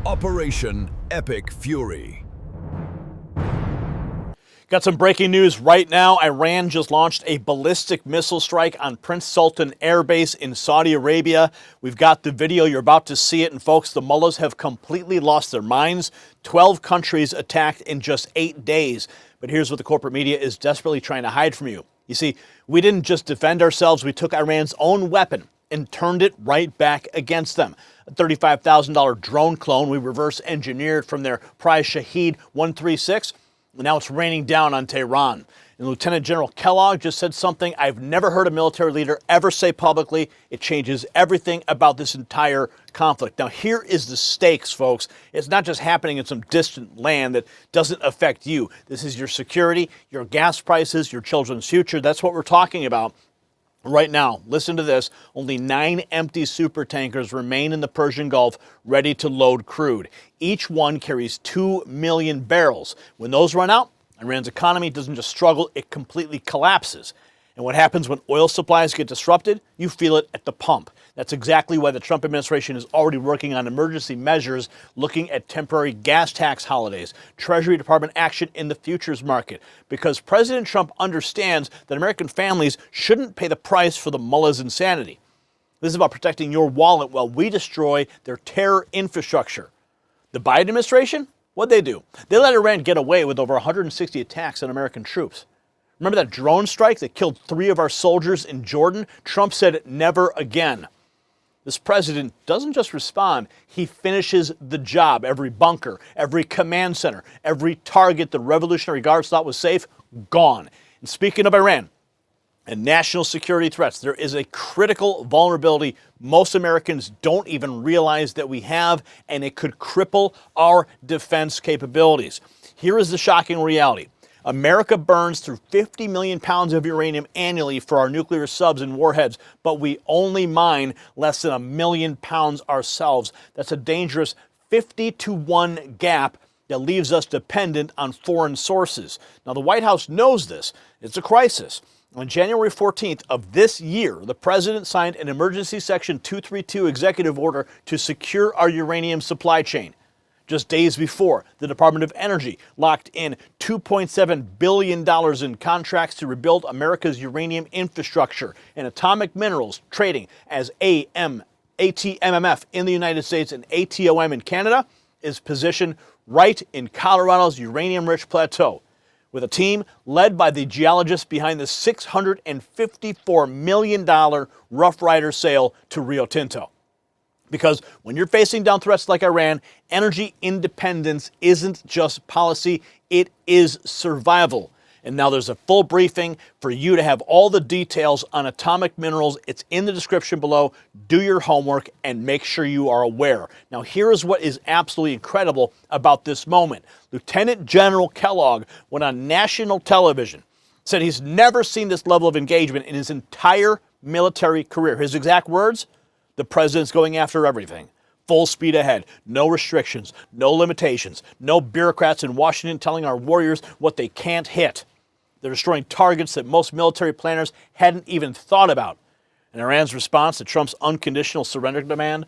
Operation Epic Fury. Got some breaking news right now. Iran just launched a ballistic missile strike on Prince Sultan Air Base in Saudi Arabia. We've got the video. You're about to see it. And folks, the mullahs have completely lost their minds. 12 countries attacked in just 8 days. But here's what the corporate media is desperately trying to hide from you. You see, we didn't just defend ourselves. We took Iran's own weapon and turned it right back against them. A $35,000 drone clone we reverse engineered from their prize Shahed 136. Now it's raining down on Tehran. And Lieutenant General Kellogg just said something I've never heard a military leader ever say publicly. It changes everything about this entire conflict. Now, here is the stakes, folks. It's not just happening in some distant land that doesn't affect you. This is your security, your gas prices, your children's future. That's what we're talking about. Right now, listen to this, only 9 empty super tankers remain in the Persian Gulf ready to load crude. Each one carries 2 million barrels. When those run out, Iran's economy doesn't just struggle, it completely collapses. And what happens when oil supplies get disrupted? You feel it at the pump. That's exactly why the Trump administration is already working on emergency measures, looking at temporary gas tax holidays, Treasury Department action in the futures market, because President Trump understands that American families shouldn't pay the price for the mullahs' insanity. This is about protecting your wallet while we destroy their terror infrastructure. The Biden administration? What'd they do? They let Iran get away with over 160 attacks on American troops. Remember that drone strike that killed 3 of our soldiers in Jordan? Trump said never again. This president doesn't just respond, he finishes the job. Every bunker, every command center, every target the Revolutionary Guards thought was safe, gone. And speaking of Iran and national security threats, there is a critical vulnerability most Americans don't even realize that we have, and it could cripple our defense capabilities. Here is the shocking reality. America burns through 50 million pounds of uranium annually for our nuclear subs and warheads, but we only mine less than 1 million pounds ourselves. That's a dangerous 50-to-1 gap that leaves us dependent on foreign sources. Now, the White House knows this. It's a crisis. On January 14th of this year, the president signed an emergency Section 232 executive order to secure our uranium supply chain. Just days before, the Department of Energy locked in $2.7 billion in contracts to rebuild America's uranium infrastructure and atomic minerals trading as ATMMF in the United States and ATOM in Canada is positioned right in Colorado's uranium-rich plateau, with a team led by the geologist behind the $654 million Rough Rider sale to Rio Tinto. Because when you're facing down threats like Iran, energy independence isn't just policy, it is survival. And now there's a full briefing for you to have all the details on atomic minerals. It's in the description below. Do your homework and make sure you are aware. Now, here is what is absolutely incredible about this moment. Lieutenant General Kellogg went on national television, said he's never seen this level of engagement in his entire military career. His exact words? The president's going after everything. Full speed ahead. No restrictions, no limitations, no bureaucrats in Washington telling our warriors what they can't hit. They're destroying targets that most military planners hadn't even thought about. And Iran's response to Trump's unconditional surrender demand?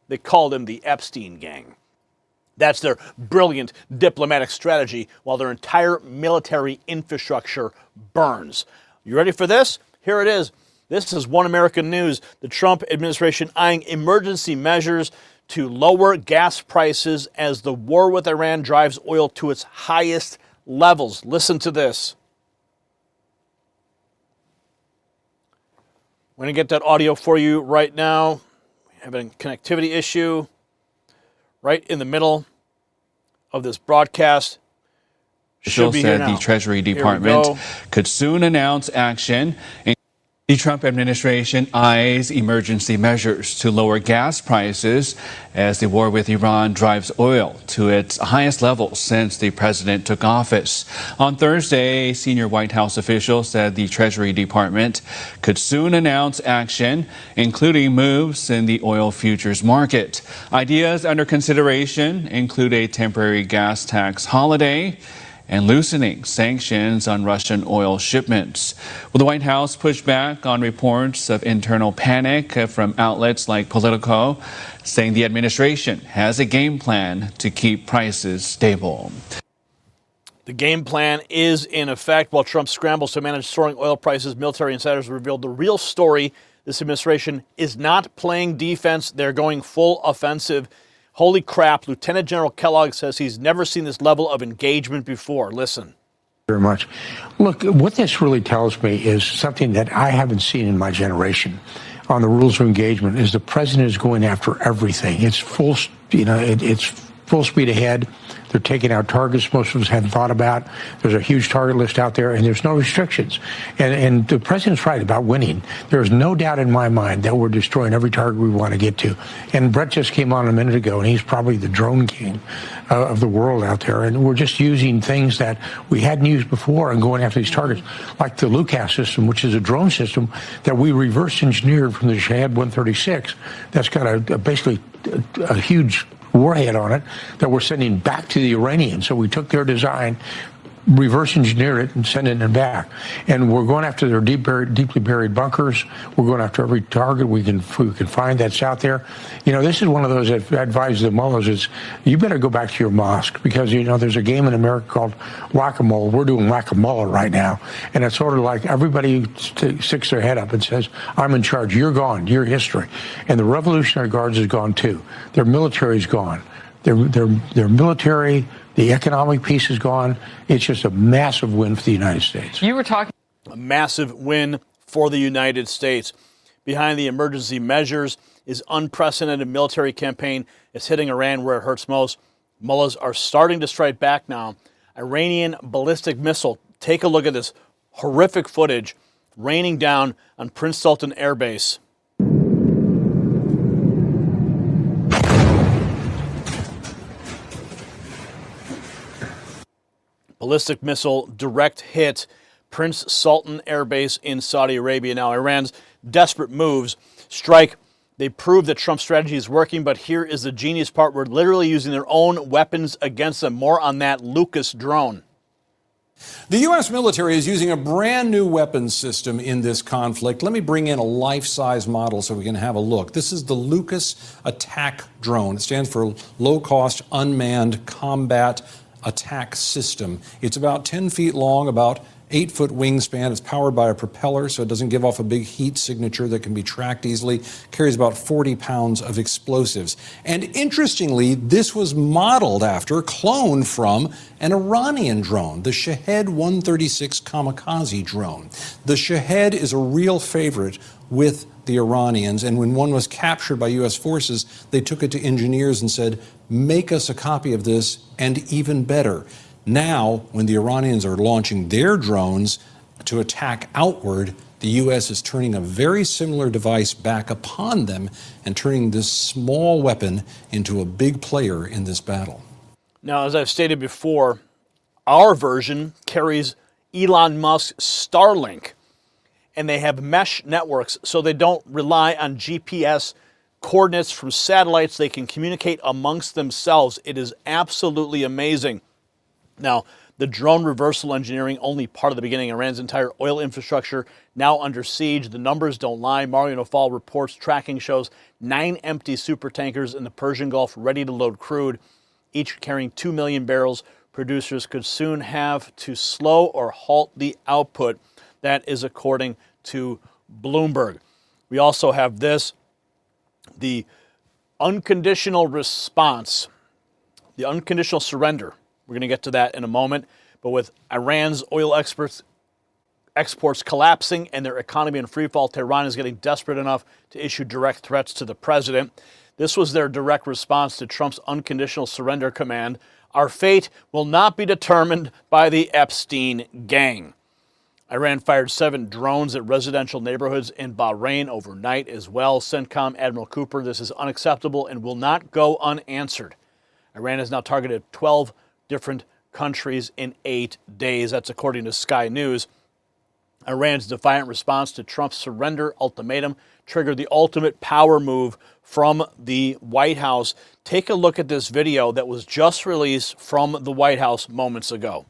They called him the Epstein gang. That's their brilliant diplomatic strategy while their entire military infrastructure burns. You ready for this? Here it is. This is One American News. The Trump administration eyeing emergency measures to lower gas prices as the war with Iran drives oil to its highest levels. Listen to this. We're going to get that audio for you right now. We have a connectivity issue right in the middle of this broadcast. Officials said the Treasury Department could soon announce action. The Trump administration eyes emergency measures to lower gas prices as the war with Iran drives oil to its highest level since the president took office. On Thursday, a senior White House official said the Treasury Department could soon announce action, including moves in the oil futures market. Ideas under consideration include a temporary gas tax holiday and loosening sanctions on Russian oil shipments. Well, the White House pushed back on reports of internal panic from outlets like Politico, saying the administration has a game plan to keep prices stable. The game plan is in effect. While Trump scrambles to manage soaring oil prices, military insiders revealed the real story. This administration is not playing defense. They're going full offensive. Holy crap, Lieutenant General Kellogg says he's never seen this level of engagement before. Listen. Very much. Look, what this really tells me is something that I haven't seen in my generation on the rules of engagement is the president is going after everything. It's full, it's full speed ahead. They're taking out targets most of us hadn't thought about. There's a huge target list out there, and there's no restrictions. And the president's right about winning. There's no doubt in my mind that we're destroying every target we want to get to. And Brett just came on a minute ago, and he's probably the drone king of the world out there. And we're just using things that we hadn't used before and going after these targets, like the LUCAS system, which is a drone system that we reverse engineered from the Shahed 136. That's got basically a huge warhead on it that we're sending back to the Iranians. So we took their design, reverse engineered it, and sent it back. And we're going after their deeply buried bunkers. We're going after every target we can find that's out there. This is one of those that I advise the mullahs is you better go back to your mosque because, there's a game in America called whack-a-mole. We're doing whack-a-mole right now. And it's sort of like everybody sticks their head up and says, I'm in charge. You're gone. You're history. And the Revolutionary Guards is gone too. Their military is gone. Their military, the economic piece is gone. It's just a massive win for the United States. You were talking a massive win for the United States. Behind the emergency measures is unprecedented military campaign. It's hitting Iran where it hurts most. Mullahs are starting to strike back now. Iranian ballistic missile. Take a look at this horrific footage raining down on Prince Sultan Air Base. Ballistic missile direct hit Prince Sultan Air Base in Saudi Arabia. Now, Iran's desperate moves strike. They prove that Trump's strategy is working, but here is the genius part. We're literally using their own weapons against them. More on that Lucas drone. The U.S. military is using a brand new weapons system in this conflict. Let me bring in a life-size model so we can have a look. This is the Lucas Attack Drone. It stands for Low-Cost Unmanned Combat Attack System. It's about 10 feet long, about 8-foot wingspan. It's powered by a propeller, so it doesn't give off a big heat signature that can be tracked easily. Carries about 40 pounds of explosives. And interestingly, this was modeled after, cloned from, an Iranian drone, the Shahed 136 kamikaze drone. The Shahed is a real favorite with the Iranians, and when one was captured by U.S. forces, they took it to engineers and said, make us a copy of this, and even better. Now, when the Iranians are launching their drones to attack outward, the U.S. is turning a very similar device back upon them and turning this small weapon into a big player in this battle. Now, as I've stated before, our version carries Elon Musk's Starlink, and they have mesh networks, so they don't rely on GPS coordinates from satellites. They can communicate amongst themselves. It is absolutely amazing. Now, the drone reversal engineering, only part of the beginning. Iran's entire oil infrastructure now under siege. The numbers don't lie. Mario Nafal reports tracking shows 9 empty supertankers in the Persian Gulf ready to load crude, each carrying 2 million barrels. Producers could soon have to slow or halt the output. That is according to Bloomberg. We also have this, the unconditional response, the unconditional surrender. We're going to get to that in a moment. But with Iran's oil exports collapsing and their economy in freefall, Tehran is getting desperate enough to issue direct threats to the president. This was their direct response to Trump's unconditional surrender command. Our fate will not be determined by the Epstein gang. Iran fired 7 drones at residential neighborhoods in Bahrain overnight as well. CENTCOM Admiral Cooper, this is unacceptable and will not go unanswered. Iran has now targeted 12 different countries in 8 days. That's according to Sky News. Iran's defiant response to Trump's surrender ultimatum triggered the ultimate power move from the White House. Take a look at this video that was just released from the White House moments ago.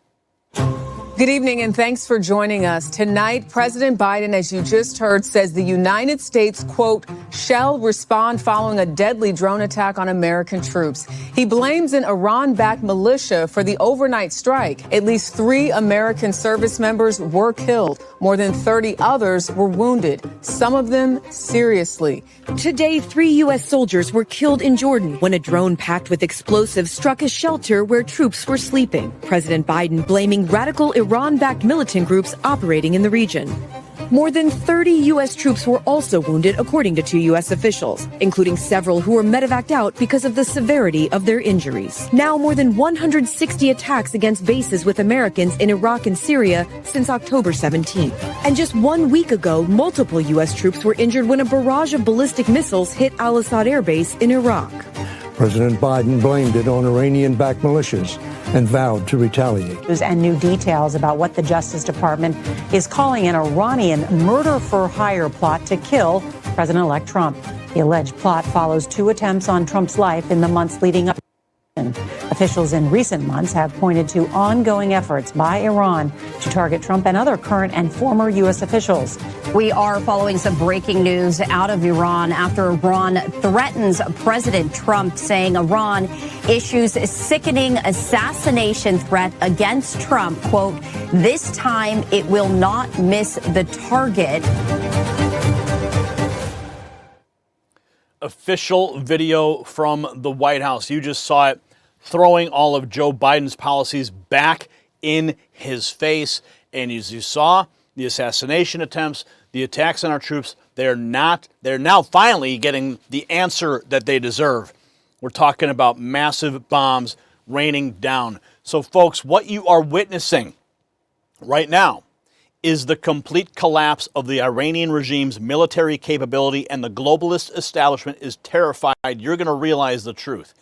Good evening, and thanks for joining us. Tonight, President Biden, as you just heard, says the United States, quote, shall respond following a deadly drone attack on American troops. He blames an Iran-backed militia for the overnight strike. At least 3 American service members were killed. More than 30 others were wounded, some of them seriously. Today, 3 U.S. soldiers were killed in Jordan when a drone packed with explosives struck a shelter where troops were sleeping. President Biden blaming radical Iran-backed militant groups operating in the region. More than 30 U.S. troops were also wounded, according to 2 U.S. officials, including several who were medevaced out because of the severity of their injuries. Now, more than 160 attacks against bases with Americans in Iraq and Syria since October 17th. And just 1 week ago, multiple U.S. troops were injured when a barrage of ballistic missiles hit Al-Assad Air Base in Iraq. President Biden blamed it on Iranian-backed militias and vowed to retaliate. And new details about what the Justice Department is calling an Iranian murder-for-hire plot to kill President-elect Trump. The alleged plot follows 2 attempts on Trump's life in the months leading up. Officials in recent months have pointed to ongoing efforts by Iran to target Trump and other current and former U.S. officials. We are following some breaking news out of Iran after Iran threatens President Trump, saying Iran issues a sickening assassination threat against Trump. Quote, this time it will not miss the target. Official video from the White House. You just saw it, throwing all of Joe Biden's policies back in his face. And as you saw, the assassination attempts, the attacks on our troops, they're now finally getting the answer that they deserve. We're talking about massive bombs raining down. So folks, what you are witnessing right now is the complete collapse of the Iranian regime's military capability, and the globalist establishment is terrified. You're going to realize the truth.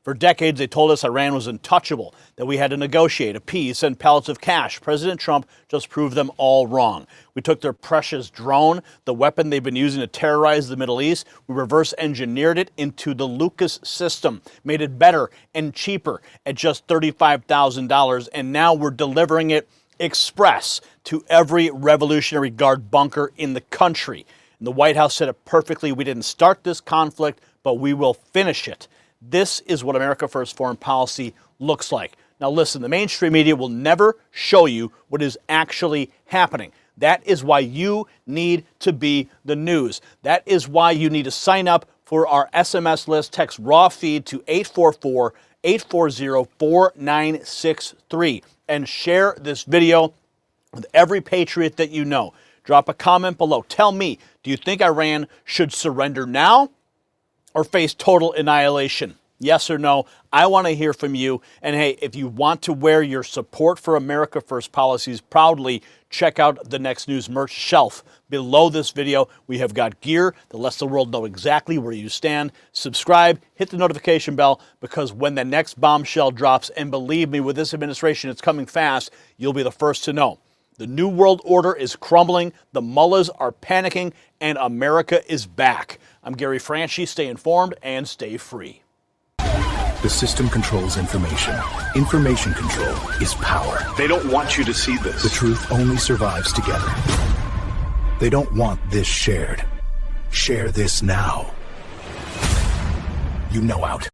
For decades, they told us Iran was untouchable, that we had to negotiate, appease, send pellets of cash. President Trump just proved them all wrong. We took their precious drone, the weapon they've been using to terrorize the Middle East. We reverse engineered it into the Lucas system, made it better and cheaper at just $35,000, and now we're delivering it express to every Revolutionary Guard bunker in the country. And the White House said it perfectly. We didn't start this conflict, but we will finish it. This is what America First foreign policy looks like. Now listen, the mainstream media will never show you what is actually happening. That is why you need to be the news. That is why you need to sign up for our SMS list. Text raw feed to 844-840-4963 and share this video with every patriot that you know. Drop a comment below. Tell me, do you think Iran should surrender now or face total annihilation? Yes or no? I want to hear from you. And hey, if you want to wear your support for America First policies proudly, check out the Next News merch shelf. Below this video, we have got gear that lets the world know exactly where you stand. Subscribe, hit the notification bell, because when the next bombshell drops, and believe me, with this administration, it's coming fast, you'll be the first to know. The New World Order is crumbling, the mullahs are panicking, and America is back. I'm Gary Franchi. Stay informed and stay free. The system controls information. Information control is power. They don't want you to see this. The truth only survives together. They don't want this shared. Share this now. You know out.